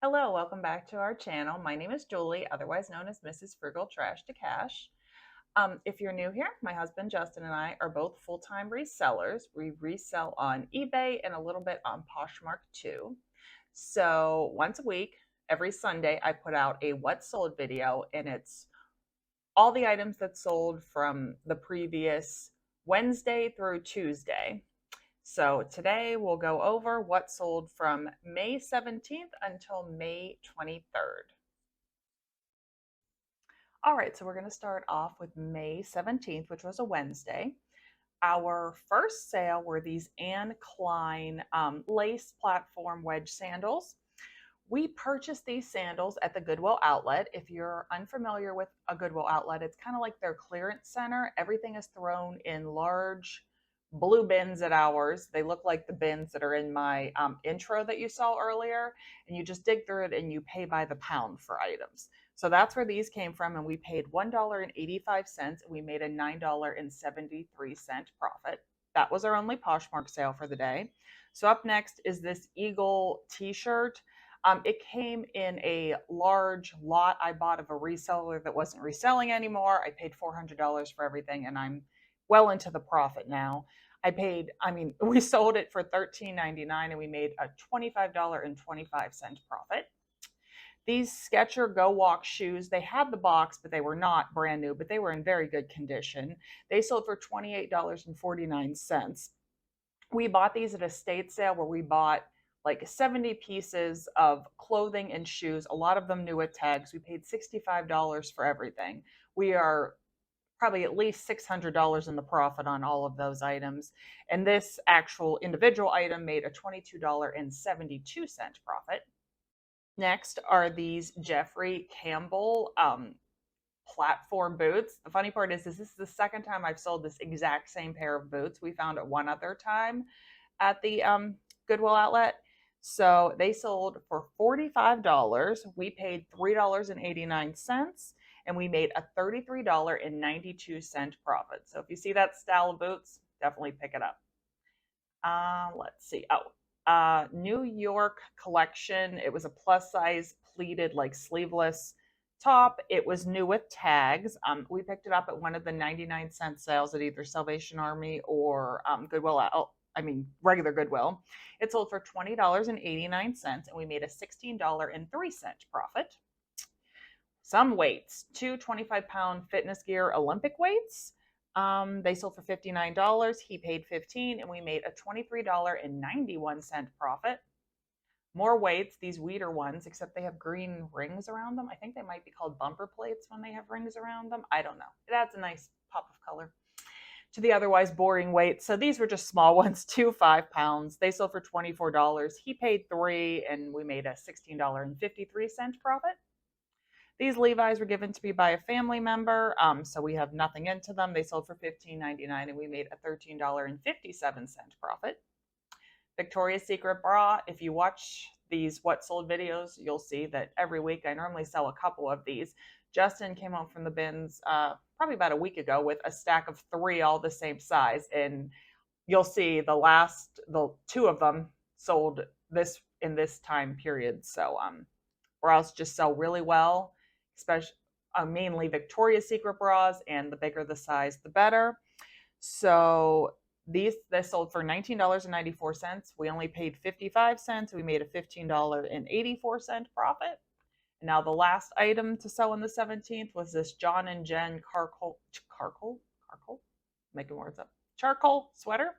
Hello, welcome back to our channel. My name is Julie, otherwise known as Mrs. Frugal Trash to Cash. If you're new here, my husband Justin and I are both full-time resellers. We resell on eBay and a little bit on Poshmark too. So once a week, every Sunday, I put out a what sold video, and it's all the items that sold from the previous Wednesday through Tuesday. So today we'll go over what sold from May 17th until May 23rd. All right, so we're going to start off with May 17th, which was a Wednesday. Our first sale were these Anne Klein lace platform wedge sandals. We purchased these sandals at the Goodwill outlet. If you're unfamiliar with a Goodwill outlet, it's kind of like their clearance center. Everything is thrown in large blue bins at ours. They look like the bins that are in my intro that you saw earlier, and you just dig through it and you pay by the pound for items. So that's where these came from, and we paid $1.85 and we made a $9.73 profit. That was our only Poshmark sale for the day. So up next is this Eagle t-shirt. It came in a large lot I bought of a reseller that wasn't reselling anymore. I paid $400 for everything, and I'm well into the profit now. We sold it for $13.99 and we made a $25.25 profit. These Skechers Go Walk shoes, they had the box, but they were not brand new, but they were in very good condition. They sold for $28.49. We bought these at a state sale where we bought like 70 pieces of clothing and shoes, a lot of them new with tags. We paid $65 for everything. We are probably at least $600 in the profit on all of those items. And this actual individual item made a $22.72 profit. Next are these Jeffrey Campbell platform boots. The funny part is this is the second time I've sold this exact same pair of boots. We found it one other time at the Goodwill outlet. So they sold for $45. We paid $3.89 and we made a $33.92 profit. So if you see that style of boots, definitely pick it up. Let's see. New York collection. It was a plus size pleated, like sleeveless top. It was new with tags. We picked it up at one of the 99-cent sales at either Salvation Army or regular Goodwill. It sold for $20.89 and we made a $16.03 profit. Some weights, two 25-pound fitness gear Olympic weights. They sold for $59. He paid $15 and we made a $23.91 profit. More weights, these Weeder ones, except they have green rings around them. I think they might be called bumper plates when they have rings around them. I don't know. It adds a nice pop of color to the otherwise boring weights. So these were just small ones, 2 5-pounds. They sold for $24. He paid $3 and we made a $16.53 profit. These Levi's were given to me by a family member, so we have nothing into them. They sold for $15.99 and we made a $13.57 profit. Victoria's Secret bra. If you watch these what sold videos, you'll see that every week I normally sell a couple of these. Justin came home from the bins probably about a week ago with a stack of 3 all the same size, and you'll see the 2 of them sold in this time period. So bras just sell really well, especially mainly Victoria's Secret bras, and the bigger the size, the better. So this sold for $19.94. We only paid 55 cents. We made a $15.84 profit. And now the last item to sell on the 17th was this John and Jen charcoal sweater.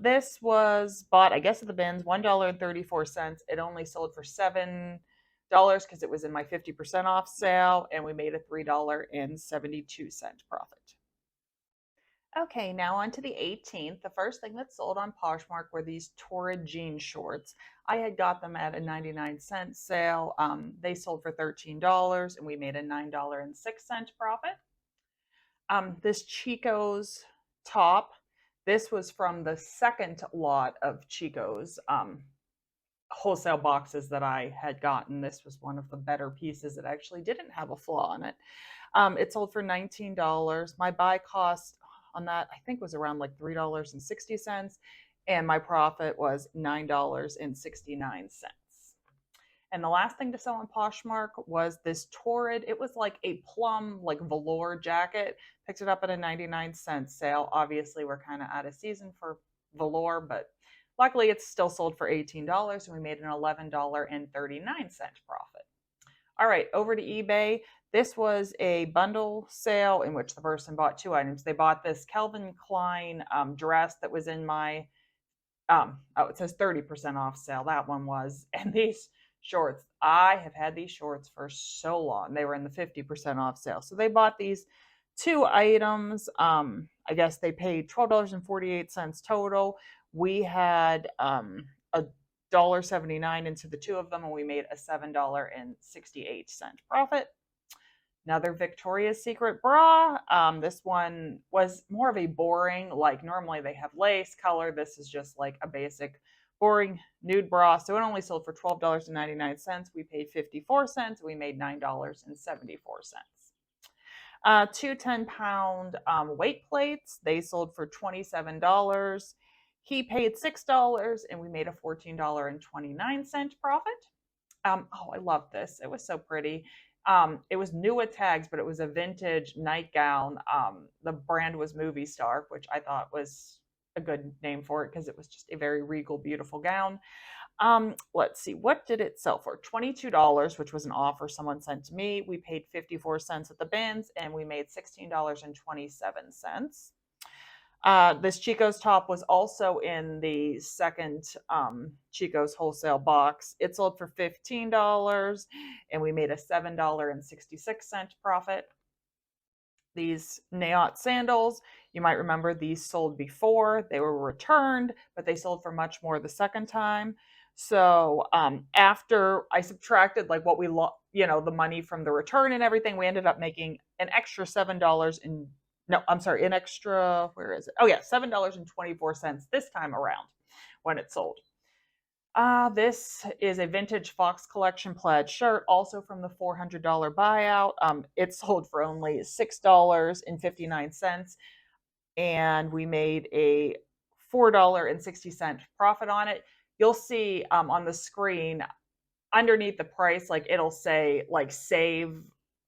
This was bought, I guess, at the bins, $1.34. It only sold for $7 because it was in my 50% off sale, and we made a $3.72 profit. Okay, now on to the 18th. The first thing that sold on Poshmark were these Torrid jean shorts. I had got them at a 99-cent sale. They sold for $13 and we made a $9.06 profit. This Chico's top, this was from the second lot of Chico's wholesale boxes that I had gotten. This was one of the better pieces. It actually didn't have a flaw in it. It sold for $19. My buy cost on that, I think was around like $3.60. And my profit was $9.69. And the last thing to sell on Poshmark was this Torrid. It was like a plum, like velour jacket. Picked it up at a 99-cent sale. Obviously, we're kind of out of season for velour, but luckily it's still sold for $18 and we made an $11.39 profit. All right, over to eBay. This was a bundle sale in which the person bought two items. They bought this Calvin Klein dress that was in my oh, it says 30% off sale. That one was. And these shorts, I have had these shorts for so long. They were in the 50% off sale. So they bought these two items. I guess they paid $12.48 total. We had a $1.79 into the two of them, and we made a $7.68 profit. Another Victoria's Secret bra. This one was more of a boring, like normally they have lace color. This is just like a basic boring nude bra. So it only sold for $12.99. We paid 54 cents. We made $9.74. Two 10-pound weight plates. They sold for $27. He paid $6 and we made a $14.29 profit. Oh, I love this. It was so pretty. It was new at tags, but it was a vintage nightgown. The brand was Movie Star, which I thought was a good name for it because it was just a very regal, beautiful gown. Let's see, what did it sell for? $22, which was an offer someone sent to me. We paid 54 cents at the bins and we made $16.27. This Chico's top was also in the second Chico's wholesale box. It sold for $15 and we made a $7.66 profit. These Nayot sandals, you might remember these sold before. They were returned, but they sold for much more the second time. So after I subtracted like what we the money from the return and everything, we ended up making an extra $7 in no, I'm sorry, an extra, where is it? Oh yeah, $7.24 this time around when it sold. This is a vintage Fox Collection plaid shirt, also from the $400 buyout. It sold for only $6.59, and we made a $4.60 profit on it. You'll see on the screen underneath the price, like it'll say like save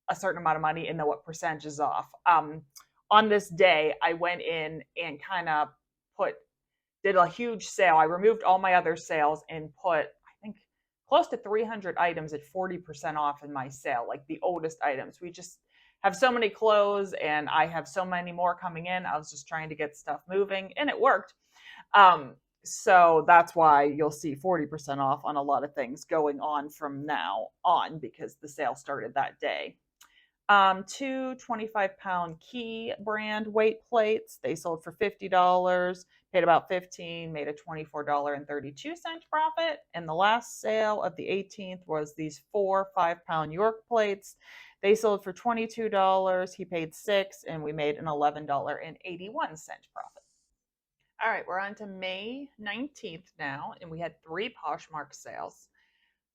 a certain amount of money and then what percentage is off. On this day, I went in and kind of did a huge sale. I removed all my other sales and put, I think, close to 300 items at 40% off in my sale, like the oldest items. We just have so many clothes and I have so many more coming in. I was just trying to get stuff moving and it worked. So that's why you'll see 40% off on a lot of things going on from now on because the sale started that day. Two 25-pound Key brand weight plates. They sold for $50, paid about $15, made a $24.32 profit. And the last sale of the 18th was these 4 5-pound York plates. They sold for $22. He paid $6, and we made an $11.81 profit. All right, we're on to May 19th now, and we had 3 Poshmark sales.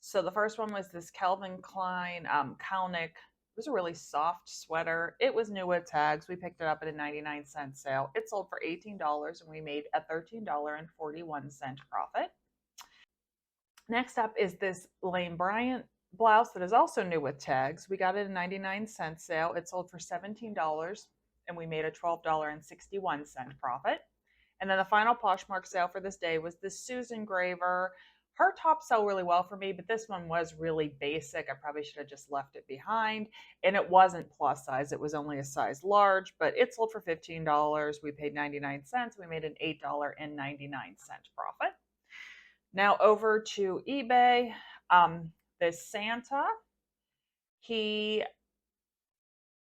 So the first one was this Calvin Klein Kalnick. It was a really soft sweater. It was new with tags. We picked it up at a 99-cent sale. It sold for $18 and we made a $13.41 profit. Next up is this Lane Bryant blouse that is also new with tags. We got it at a 99-cent sale. It sold for $17 and we made a $12.61 profit. And then the final Poshmark sale for this day was this Susan Graver. Her tops sell really well for me, but this one was really basic. I probably should have just left it behind. And it wasn't plus size. It was only a size large, but it sold for $15. We paid 99 cents. We made an $8.99 profit. Now over to eBay. This Santa, he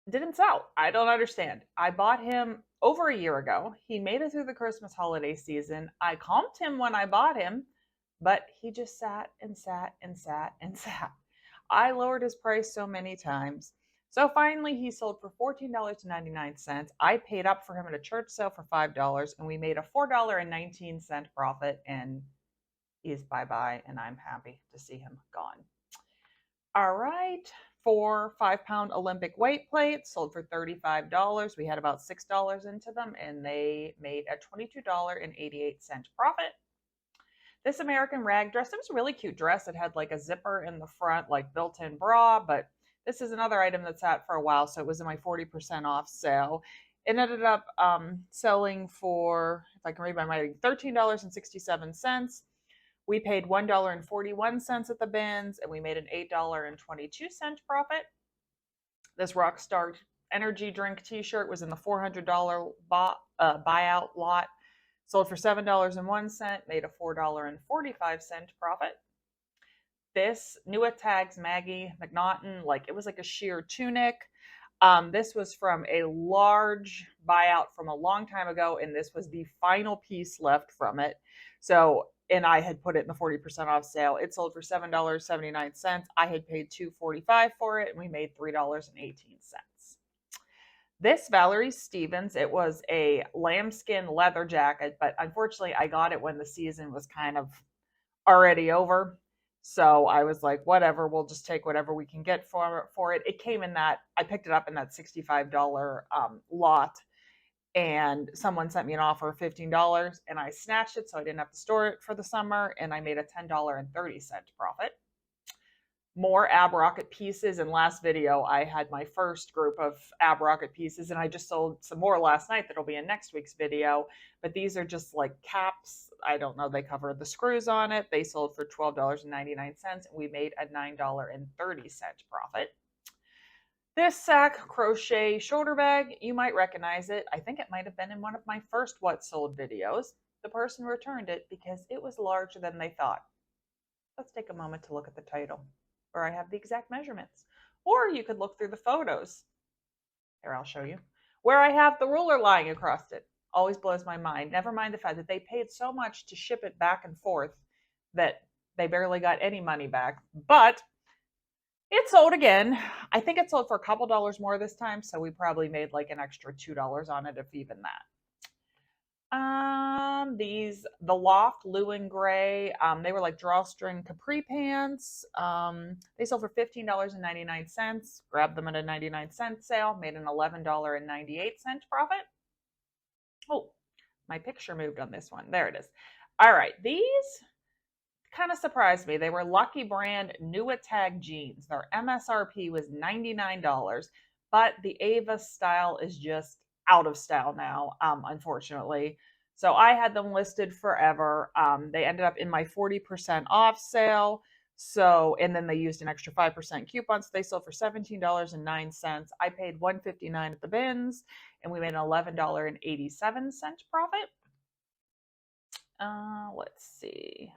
didn't sell. I don't understand. I bought him over a year ago. He made it through the Christmas holiday season. I comped him when I bought him, but he just sat and sat and sat and sat. I lowered his price so many times. So finally, he sold for $14.99. I paid up for him at a church sale for $5, and we made a $4.19 profit, and he's bye-bye, and I'm happy to see him gone. All right, 4 5-pound Olympic weight plates sold for $35. We had about $6 into them, and they made a $22.88 profit. This American rag dress, it was a really cute dress. It had like a zipper in the front, like built-in bra, but this is another item that's sat for a while, so it was in my 40% off sale. It ended up selling for, if I can read my writing, $13.67. We paid $1.41 at the bins, and we made an $8.22 profit. This Rockstar energy drink t-shirt was in the $400 buyout lot. Sold for $7.01, made a $4.45 profit. This New Tags Maggie McNaughton, like it was like a sheer tunic. This was from a large buyout from a long time ago, and this was the final piece left from it. So, and I had put it in the 40% off sale. It sold for $7.79. I had paid $2.45 for it, and we made $3.18. This Valerie Stevens, it was a lambskin leather jacket, but unfortunately I got it when the season was kind of already over. So I was like, whatever, we'll just take whatever we can get for it. It came in that, I picked it up in that $65 lot, and someone sent me an offer of $15, and I snatched it so I didn't have to store it for the summer, and I made a $10.30 profit. More ab rocket pieces. In last video I had my first group of ab rocket pieces, and I just sold some more last night that'll be in next week's video, but these are just like caps. I don't know, they cover the screws on it. They sold for $12.99, and we made a $9.30 profit. This sack crochet shoulder bag, you might recognize it. I think it might have been in one of my first what sold videos. The person returned it because it was larger than they thought. Let's take a moment to look at the title, where I have the exact measurements. Or you could look through the photos. Here, I'll show you. Where I have the ruler lying across it. Always blows my mind. Never mind the fact that they paid so much to ship it back and forth that they barely got any money back. But it sold again. I think it sold for a couple dollars more this time, so we probably made like an extra $2 on it, if even that. The Loft Lewin Gray, they were like drawstring capri pants. They sold for $15.99. Grabbed them at a 99-cent sale, made an $11.98 profit. Oh, my picture moved on this one. There it is. All right, these kind of surprised me. They were Lucky Brand Nua Tag jeans. Their MSRP was $99, but the Ava style is just out of style now, unfortunately. So I had them listed forever. They ended up in my 40% off sale. So, and then they used an extra 5% coupon. So they sold for $17.09. I paid $1.59 at the bins, and we made an $11.87 profit. Let's see.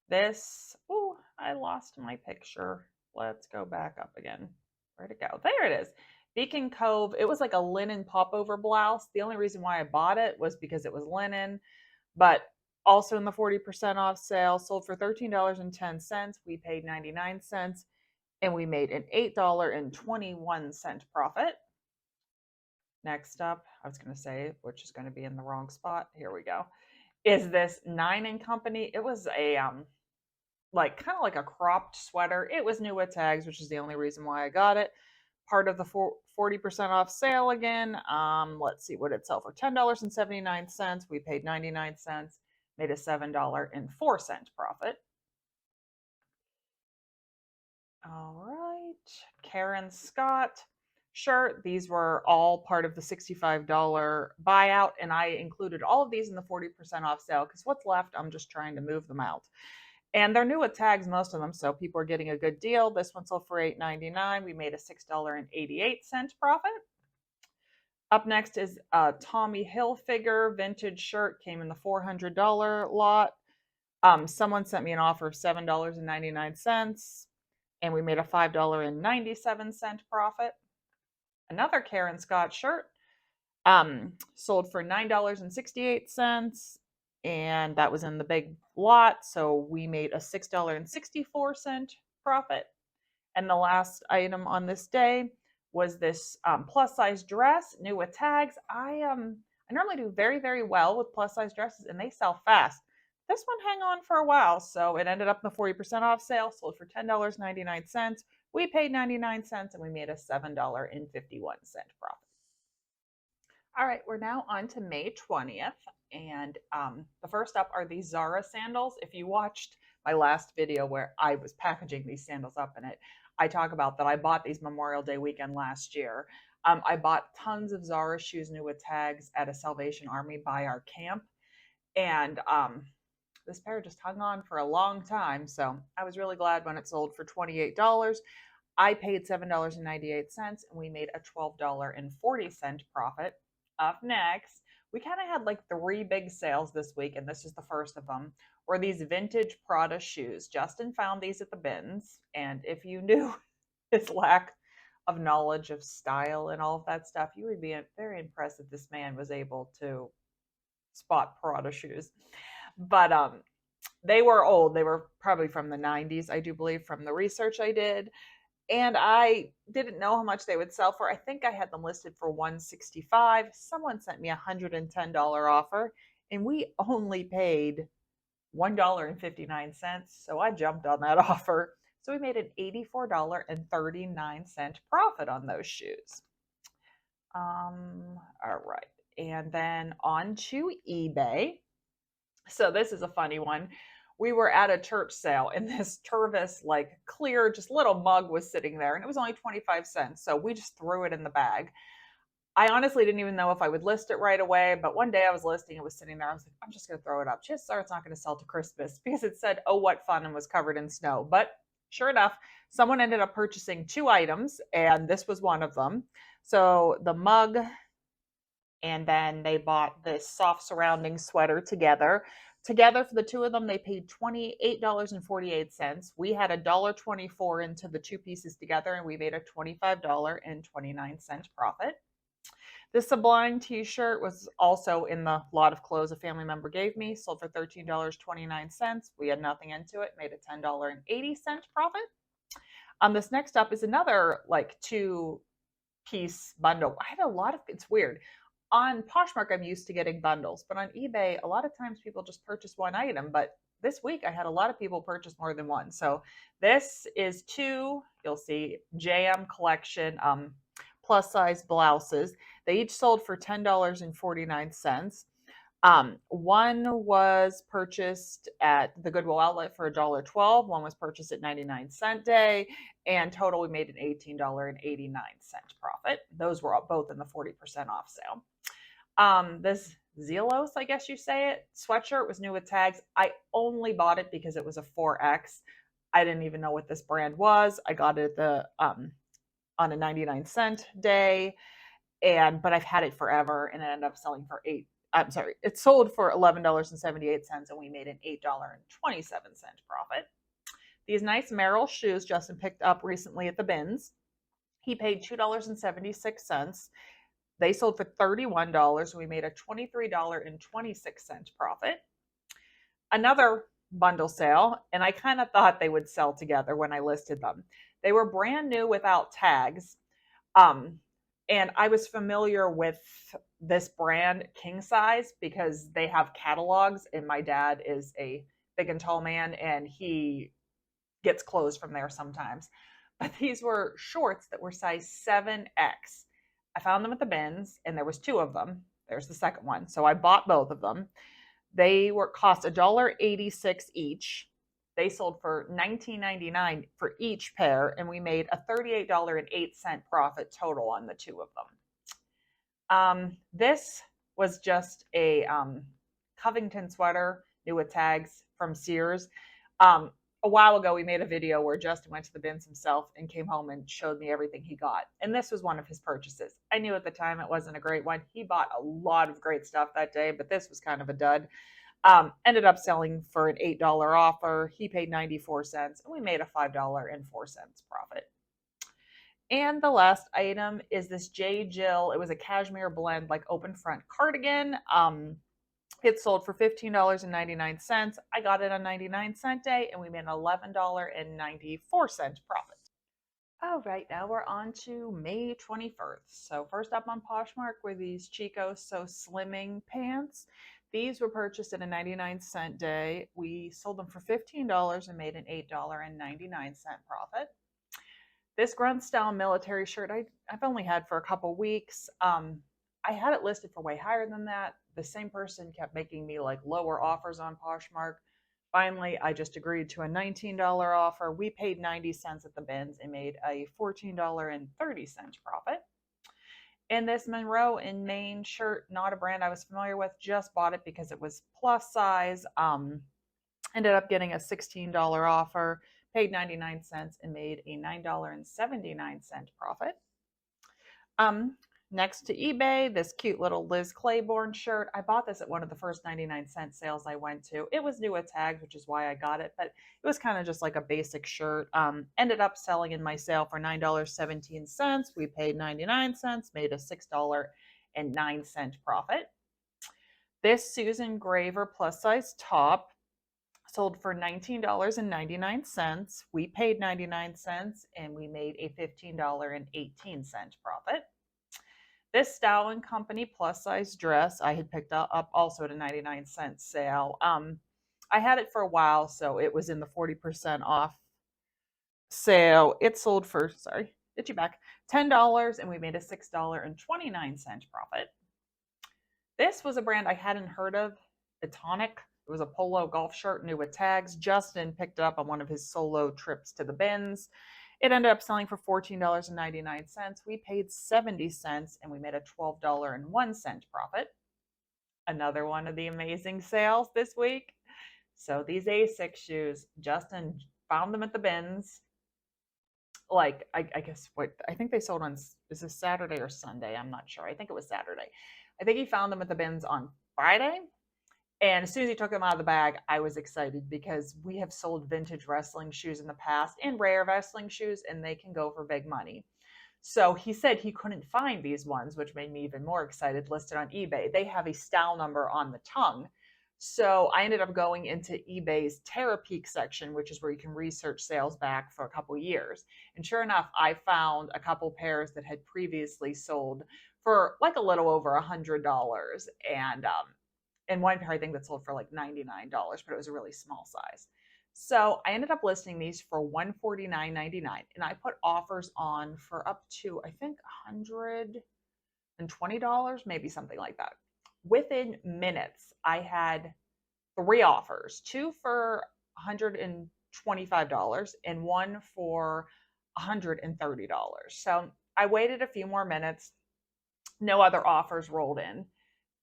This, oh, I lost my picture. Let's go back up again. Where'd it go? There it is. Beacon Cove. It was like a linen popover blouse. The only reason why I bought it was because it was linen, but also in the 40% off sale, sold for $13.10. We paid 99 cents, and we made an $8.21 profit. Next up, I was going to say, which is going to be in the wrong spot. Here we go. Is this 9 & Company. It was a like kind of like a cropped sweater. It was Nua Tags, which is the only reason why I got it. Part of the 40% off sale again. Let's see what it sell for. $10.79. We paid 99 cents. Made a $7.04 profit. All right. Karen Scott shirt. These were all part of the $65 buyout, and I included all of these in the 40% off sale because what's left, I'm just trying to move them out. And they're new with tags, most of them, so people are getting a good deal. This one sold for $8.99. We made a $6.88 profit. Up next is a Tommy Hilfiger vintage shirt. Came in the $400 lot. Someone sent me an offer of $7.99, and we made a $5.97 profit. Another Karen Scott shirt sold for $9.68, and that was in the big lot, so we made a $6.64 profit. And the last item on this day was this plus size dress, new with tags. I normally do very, very well with plus size dresses, and they sell fast. This one hang on for a while, so it ended up in the 40% off sale, sold for $10.99. We paid 99 cents and we made a $7.51 profit. All right, we're now on to May 20th. And the first up are these Zara sandals. If you watched my last video where I was packaging these sandals up in it, I talk about that I bought these Memorial Day weekend last year. I bought tons of Zara shoes new with tags at a Salvation Army by our camp. And this pair just hung on for a long time. So I was really glad when it sold for $28. I paid $7.98 and we made a $12.40 profit. Up next, we kind of had like three big sales this week, and this is the first of them, were these vintage Prada shoes. Justin found these at the bins, and if you knew his lack of knowledge of style and all of that stuff, you would be very impressed that this man was able to spot Prada shoes. But they were old. They were probably from the 90s, I do believe, from the research I did. And I didn't know how much they would sell for. I think I had them listed for $165. Someone sent me a $110 offer, and we only paid $1.59. So I jumped on that offer. So we made an $84.39 profit on those shoes. All right. And then on to eBay. So this is a funny one. We were at a church sale and this Tervis, like clear, just little mug was sitting there and it was only 25 cents. So we just threw it in the bag. I honestly didn't even know if I would list it right away, but one day I was listing, it was sitting there. I was like, I'm just going to throw it up. Just so it's not going to sell to Christmas because it said, oh, what fun, and was covered in snow. But sure enough, someone ended up purchasing two items and this was one of them. So the mug, and then they bought this soft surrounding sweater together. Together for the two of them, they paid $28.48. We had $1.24 into the two pieces together, and we made a $25.29 profit. The Sublime t-shirt was also in the lot of clothes a family member gave me, sold for $13.29. We had nothing into it, made a $10.80 profit. This next up is another like two-piece bundle. I had a lot of, it's weird. On Poshmark, I'm used to getting bundles, but on eBay, a lot of times people just purchase one item. But this week, I had a lot of people purchase more than one. So this is two, you'll see, JM collection plus size blouses. They each sold for $10.49. One was purchased at the Goodwill outlet for $1.12. One was purchased at 99-cent day, and total we made an $18.89 profit. Those were both in the 40% off sale. This Zelos, I guess you say it, sweatshirt was new with tags. I only bought it because it was a 4X. I didn't even know what this brand was. I got it at the on a 99-cent day, but I've had it forever, and it ended up selling for it sold for $11.78, and we made an $8.27 profit. These nice Merrill shoes Justin picked up recently at the bins. He paid $2.76. They sold for $31. We made a $23.26 profit. Another bundle sale, and I kind of thought they would sell together when I listed them. They were brand new without tags. And I was familiar with this brand, King Size, because they have catalogs, and my dad is a big and tall man, and he gets clothes from there sometimes. But these were shorts that were size 7X. I found them at the bins, and there was two of them. There's the second one. So I bought both of them. They cost $1.86 each. They sold for $19.99 for each pair, and we made a $38.08 profit total on the two of them. This was just a Covington sweater, new with tags from Sears. A while ago, we made a video where Justin went to the bins himself and came home and showed me everything he got. And this was one of his purchases. I knew at the time it wasn't a great one. He bought a lot of great stuff that day, but this was kind of a dud. Ended up selling for an $8 offer. He paid 94 cents, and we made a $5.04 profit. And the last item is this J. Jill. It was a cashmere blend, like open front cardigan. It sold for $15.99. I got it on 99-cent day, and we made an $11.94 profit. All right, now we're on to May 21st. So first up on Poshmark were these Chico So Slimming pants. These were purchased at a 99-cent day. We sold them for $15 and made an $8.99 profit. This grunt style military shirt I've only had for a couple weeks. I had it listed for way higher than that. The same person kept making me like lower offers on Poshmark. Finally, I just agreed to a $19 offer. We paid 90 cents at the bins and made a $14.30 profit. And this Monroe in Maine shirt, not a brand I was familiar with, just bought it because it was plus size. Ended up getting a $16 offer, paid 99 cents and made a $9.79 profit. Next to eBay, this cute little Liz Claiborne shirt. I bought this at one of the first 99-cent sales I went to. It was new with tags, which is why I got it, but it was kind of just like a basic shirt. Ended up selling in my sale for $9.17. We paid 99 cents, made a $6.09 profit. This Susan Graver plus size top sold for $19.99. We paid 99 cents and we made a $15.18 profit. This Style and Company plus size dress I had picked up also at a 99-cent sale. I had it for a while, so it was in the 40% off sale. It sold for, sorry, itchy back, $10 and we made a $6.29 profit. This was a brand I hadn't heard of, Etonic. It was a polo golf shirt new with tags. Justin picked it up on one of his solo trips to the bins. It ended up selling for $14.99. We paid 70 cents and we made a $12.01 profit. Another one of the amazing sales this week. So these Asics shoes, Justin found them at the bins. Like, I guess, what, I think they sold on, is this Saturday or Sunday? I'm not sure. I think it was Saturday. I think he found them at the bins on Friday. And as soon as he took them out of the bag, I was excited because we have sold vintage wrestling shoes in the past and rare wrestling shoes, and they can go for big money. So he said he couldn't find these ones, which made me even more excited, listed on eBay. They have a style number on the tongue. So I ended up going into eBay's Terapeak section, which is where you can research sales back for a couple years. And sure enough, I found a couple pairs that had previously sold for like a little over $100. And one pair I think that sold for like $99, but it was a really small size. So I ended up listing these for $149.99, and I put offers on for up to I think $120, maybe something like that. Within minutes, I had 3 offers, 2 for $125 and 1 for $130. So I waited a few more minutes. No other offers rolled in.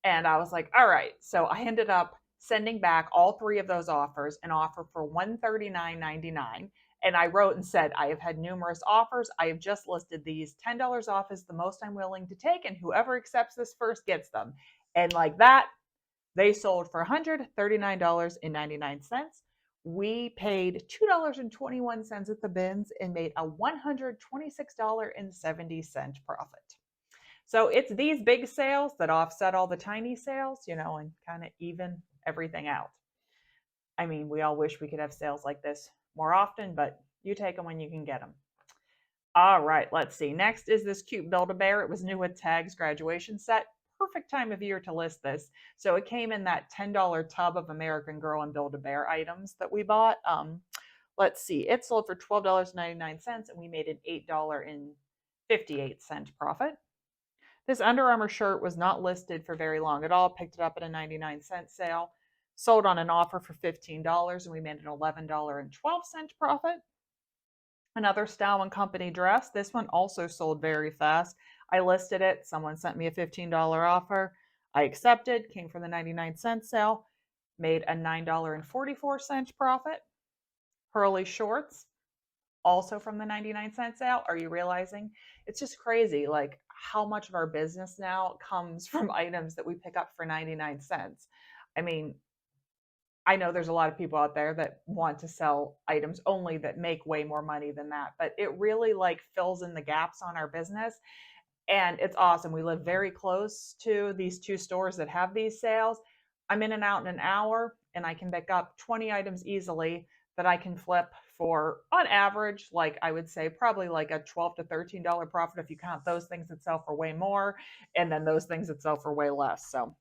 And I was like, all right. So I ended up sending back all 3 of those offers, an offer for $139.99. And I wrote and said, I have had numerous offers. I have just listed these. $10 off is the most I'm willing to take, and whoever accepts this first gets them. And like that, they sold for $139.99. We paid $2.21 at the bins and made a $126.70 profit. So it's these big sales that offset all the tiny sales, and kind of even everything out. I mean, we all wish we could have sales like this more often, but you take them when you can get them. All right, let's see. Next is this cute Build-A-Bear. It was new with tags graduation set. Perfect time of year to list this. So it came in that $10 tub of American Girl and Build-A-Bear items that we bought. Let's see. It sold for $12.99 and we made an $8.58 profit. This Under Armour shirt was not listed for very long at all. Picked it up at a 99-cent sale. Sold on an offer for $15 and we made an $11.12 profit. Another Style and Company dress. This one also sold very fast. I listed it. Someone sent me a $15 offer. I accepted. Came from the 99-cent sale. Made a $9.44 profit. Hurley shorts. Also from the 99-cent sale. Are you realizing? It's just crazy, like how much of our business now comes from items that we pick up for 99 cents. I mean, I know there's a lot of people out there that want to sell items only that make way more money than that, but it really like fills in the gaps on our business. And it's awesome. We live very close to these 2 stores that have these sales. I'm in and out in an hour and I can pick up 20 items easily that I can flip for, on average, like I would say probably like a $12 to $13 profit if you count those things that sell for way more and then those things that sell for way less. So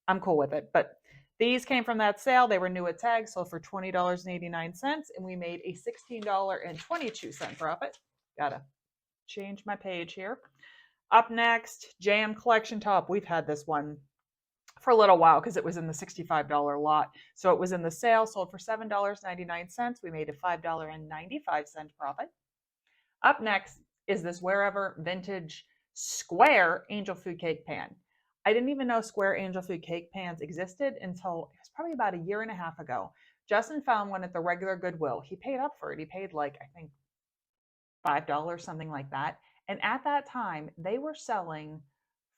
I'm cool with it. But these came from that sale. They were new at tags, sold for $20.89 and we made a $16.22 profit. Gotta change my page here. Up next, Jam Collection Top. We've had this one for a little while because it was in the $65 lot. So it was in the sale, sold for $7.99. We made a $5.95 profit. Up next is this Wherever Vintage Square Angel Food Cake Pan. I didn't even know square angel food cake pans existed until it was probably about a year and a half ago. Justin found one at the regular Goodwill. He paid up for it. He paid like, I think, $5, something like that. And at that time, they were selling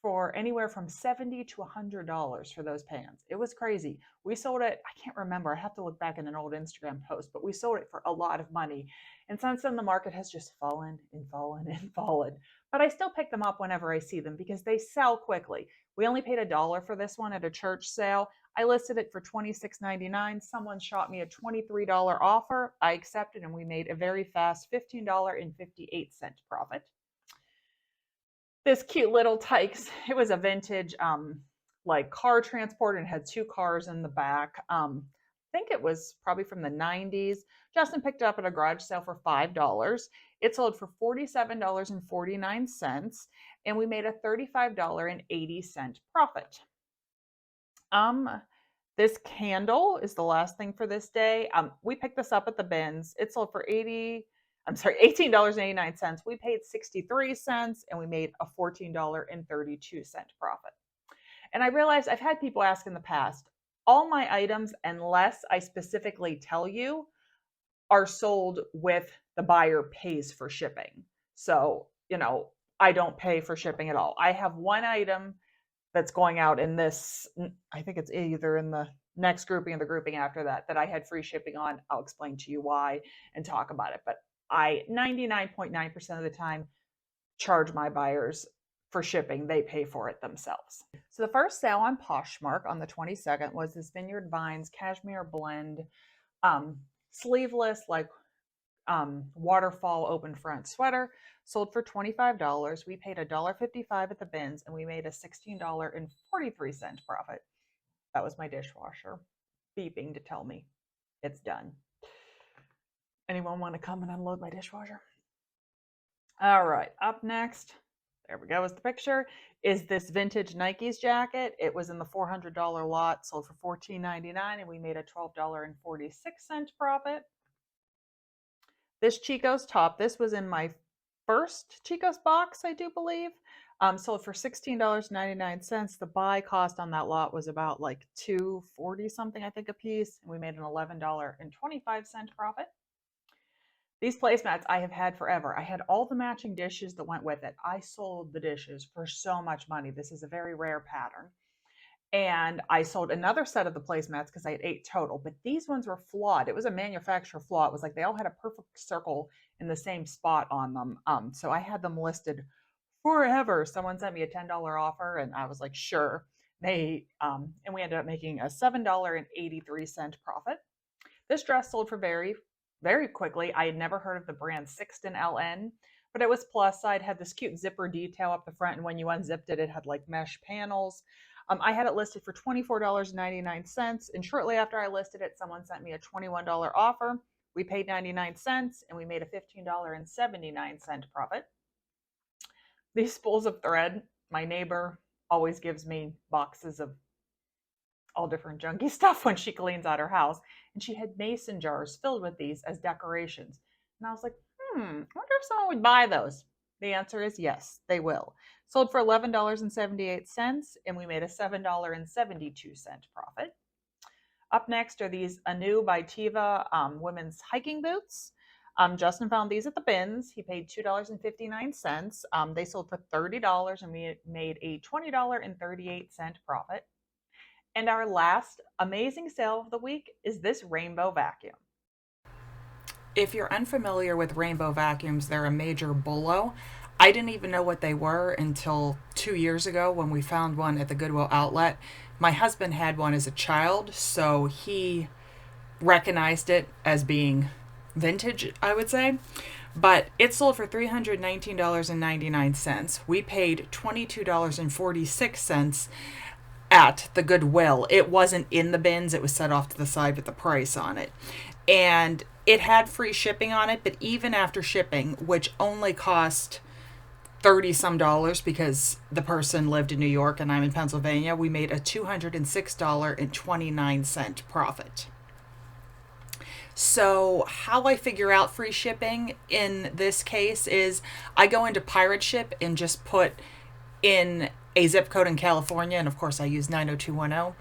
for anywhere from $70 to $100 for those pans. It was crazy. We sold it, I can't remember, I have to look back in an old Instagram post, but we sold it for a lot of money. And since then, the market has just fallen and fallen and fallen. But I still pick them up whenever I see them because they sell quickly. We only paid $1 for this one at a church sale. I listed it for $26.99. Someone shot me a $23 offer. I accepted and we made a very fast $15.58 profit. This cute little Tykes, it was a vintage like car transport and had two cars in the back. I think it was probably from the 90s. Justin picked it up at a garage sale for $5. It sold for $47.49 and we made a $35.80 profit. This candle is the last thing for this day. We picked this up at the bins. It sold for $18.89. We paid 63 cents and we made a $14.32 profit. And I realized I've had people ask in the past, all my items, unless I specifically tell you, are sold with the buyer pays for shipping. So, I don't pay for shipping at all. I have one item that's going out in this, I think it's either in the next grouping or the grouping after that I had free shipping on. I'll explain to you why and talk about it. But I 99.9% of the time charge my buyers for shipping. They pay for it themselves. So the first sale on Poshmark on the 22nd was this Vineyard Vines Cashmere Blend sleeveless waterfall open front sweater, sold for $25. We paid $1.55 at the bins and we made a $16.43 profit. That was my dishwasher beeping to tell me it's done. Anyone want to come and unload my dishwasher? All right, up next, there we go, is the picture, is this vintage Nike's jacket. It was in the $400 lot, sold for $14.99, and we made a $12.46 profit. This Chico's top, this was in my first Chico's box, I do believe. Sold for $16.99. The buy cost on that lot was about like $2.40 something, I think, a piece, and we made an $11.25 profit. These placemats I have had forever. I had all the matching dishes that went with it. I sold the dishes for so much money. This is a very rare pattern. And I sold another set of the placemats because I had 8 total, but these ones were flawed. It was a manufacturer flaw. It was like they all had a perfect circle in the same spot on them. So I had them listed forever. Someone sent me a $10 offer and I was like, sure. And we ended up making a $7.83 profit. This dress sold for very, very quickly. I had never heard of the brand Sixton LN, but it was plus side, had this cute zipper detail up the front, and when you unzipped it, it had like mesh panels. I had it listed for $24.99, and shortly after I listed it, someone sent me a $21 offer. We paid 99 cents, and we made a $15.79 profit. These spools of thread, my neighbor always gives me boxes of all different junky stuff when she cleans out her house, and she had mason jars filled with these as decorations. And I was like, I wonder if someone would buy those. The answer is yes, they will. Sold for $11.78, and we made a $7.72 profit. Up next are these Anu by Tiva women's hiking boots. Justin found these at the bins. He paid $2.59. They sold for $30, and we made a $20.38 profit. And our last amazing sale of the week is this rainbow vacuum. If you're unfamiliar with rainbow vacuums, they're a major bolo. I didn't even know what they were until 2 years ago when we found one at the Goodwill outlet. My husband had one as a child, so he recognized it as being vintage, I would say. But it sold for $319.99. We paid $22.46 at the Goodwill. It wasn't in the bins, it was set off to the side with the price on it. and it had free shipping on it, but even after shipping, which only cost 30 some dollars because the person lived in New York and I'm in Pennsylvania, we made a $206.29 profit. So, how I figure out free shipping in this case is I go into Pirate Ship and just put in a zip code in California, and of course I use 90210,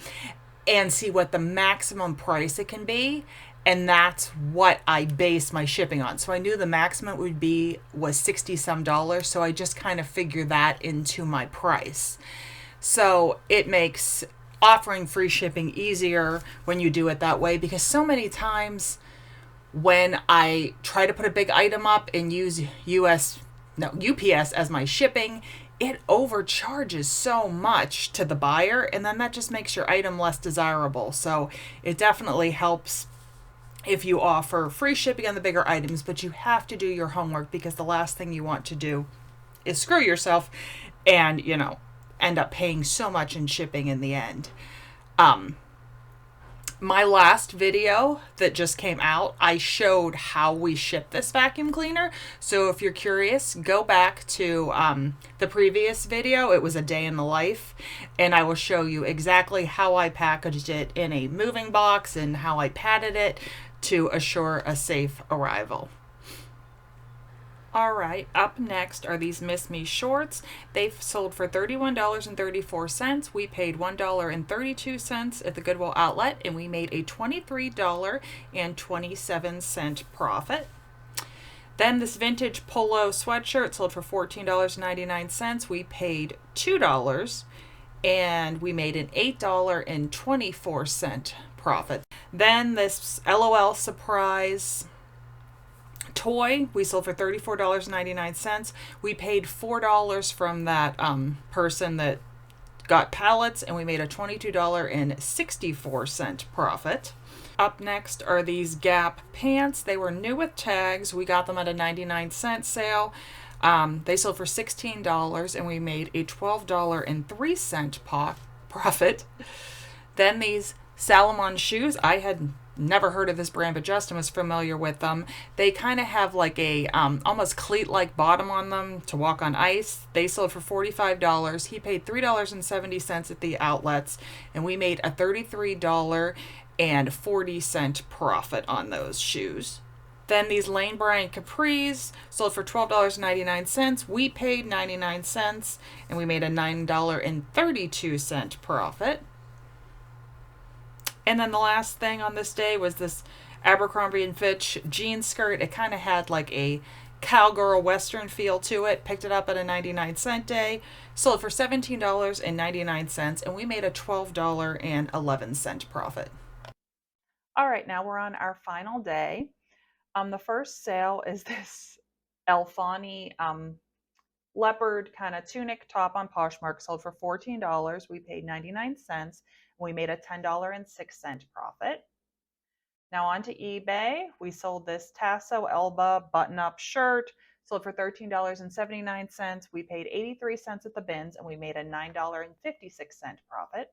and see what the maximum price it can be. And that's what I base my shipping on. So I knew the maximum would be was 60 some dollars. So I just kind of figure that into my price. So it makes offering free shipping easier when you do it that way, because so many times when I try to put a big item up and use UPS as my shipping, it overcharges so much to the buyer, and then that just makes your item less desirable. So it definitely helps if you offer free shipping on the bigger items, but you have to do your homework, because the last thing you want to do is screw yourself and, end up paying so much in shipping in the end. My last video that just came out, I showed how we ship this vacuum cleaner. So if you're curious, go back to the previous video. It was a day in the life, and I will show you exactly how I packaged it in a moving box and how I padded it to assure a safe arrival. All right, up next are these Miss Me shorts. They've sold for $31.34. We paid $1.32 at the Goodwill outlet, and we made a $23.27 profit. Then this vintage polo sweatshirt sold for $14.99. We paid $2, and we made an $8.24 profit. Then this LOL surprise toy we sold for $34.99. We paid $4 from that person that got pallets, and we made a $22.64 profit. Up next are these Gap pants. They were new with tags. We got them at a 99-cent sale. They sold for $16, and we made a $12.03 profit. Then these Salomon shoes. I had never heard of this brand, but Justin was familiar with them. They kind of have like a almost cleat-like bottom on them to walk on ice. They sold for $45. He paid $3.70 at the outlets, and we made a $33.40 profit on those shoes. Then these Lane Bryant capris sold for $12.99. We paid 99 cents, and we made a $9.32 profit. And then the last thing on this day was this Abercrombie & Fitch jean skirt. It kind of had like a cowgirl western feel to it. Picked it up at a 99-cent day. Sold for $17.99, and we made a $12.11 profit. All right, now we're on our final day. The first sale is this Elfani leopard kind of tunic top on Poshmark. Sold for $14. We paid 99 cents. We made a $10.06 profit. Now on to eBay. We sold this Tasso Elba button-up shirt. Sold for $13.79. We paid 83 cents at the bins, and we made a $9.56 profit.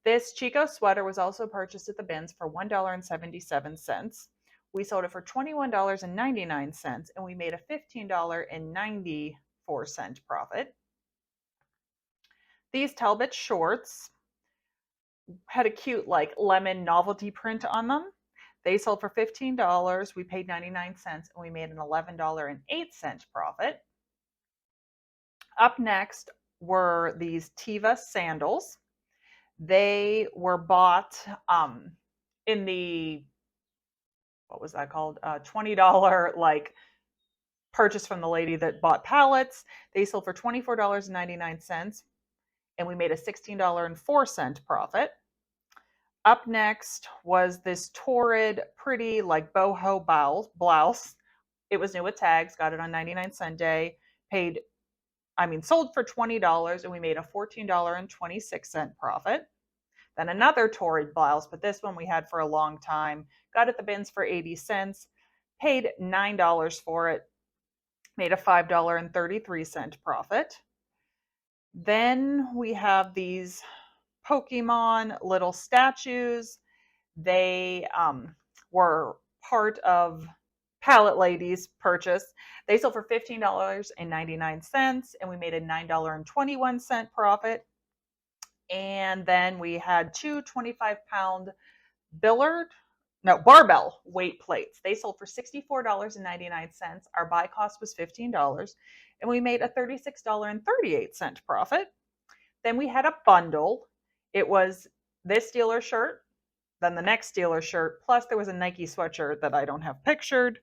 This Chico sweater was also purchased at the bins for $1.77. We sold it for $21.99, and we made a $15.94 profit. These Talbot shorts had a cute like lemon novelty print on them. They sold for $15. We paid 99 cents, and we made an $11.08 profit. Up next were these Tiva sandals. They were bought in the, what was that called? $20 like purchase from the lady that bought pallets. They sold for $24.99, and we made a $16.04 profit. Up next was this torrid, pretty like boho blouse. It was new with tags. Got it on 99-cent day. Sold for $20, and we made a $14.26 profit. Then another torrid blouse, but this one we had for a long time. Got at the bins for 80 cents. Paid $9 for it. Made a $5.33 profit. Then we have these Pokemon little statues. They were part of Pallet Lady's purchase. They sold for $15.99, and we made a $9.21 profit. And then we had two 25-pound barbell weight plates. They sold for $64.99. Our buy cost was $15, and we made a $36.38 profit. Then we had a bundle. It was this dealer shirt, then the next dealer shirt, plus there was a Nike sweatshirt that I don't have pictured.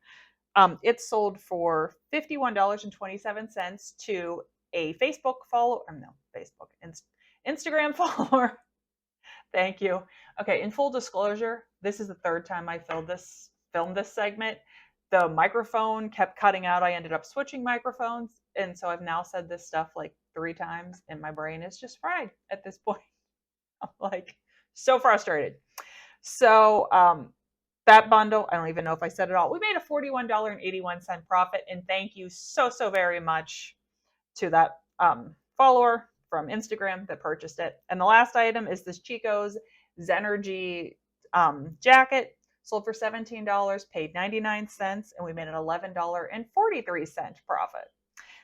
It sold for $51.27 to a Facebook follower. No, Instagram follower. Thank you. Okay, in full disclosure, this is the third time I filmed this segment. The microphone kept cutting out. I ended up switching microphones, and so I've now said this stuff like 3 times, and my brain is just fried at this point. I'm like so frustrated. So that bundle, I don't even know if I said it all. We made a $41.81 profit, and thank you so very much to that follower from Instagram that purchased it. And the last item is this Chico's Zenergy jacket. Sold for $17, paid 99 cents, and we made an $11.43 profit.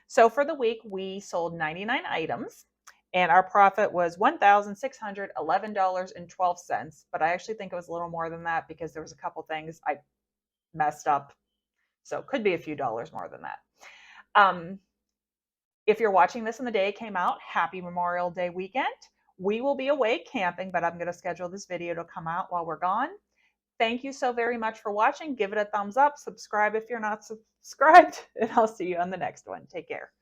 So for the week, we sold 99 items, and our profit was $1,611.12. But I actually think it was a little more than that because there was a couple things I messed up. So it could be a few dollars more than that. If you're watching this on the day it came out, happy Memorial Day weekend. We will be away camping, but I'm going to schedule this video to come out while we're gone. Thank you so very much for watching. Give it a thumbs up. Subscribe if you're not subscribed, and I'll see you on the next one. Take care.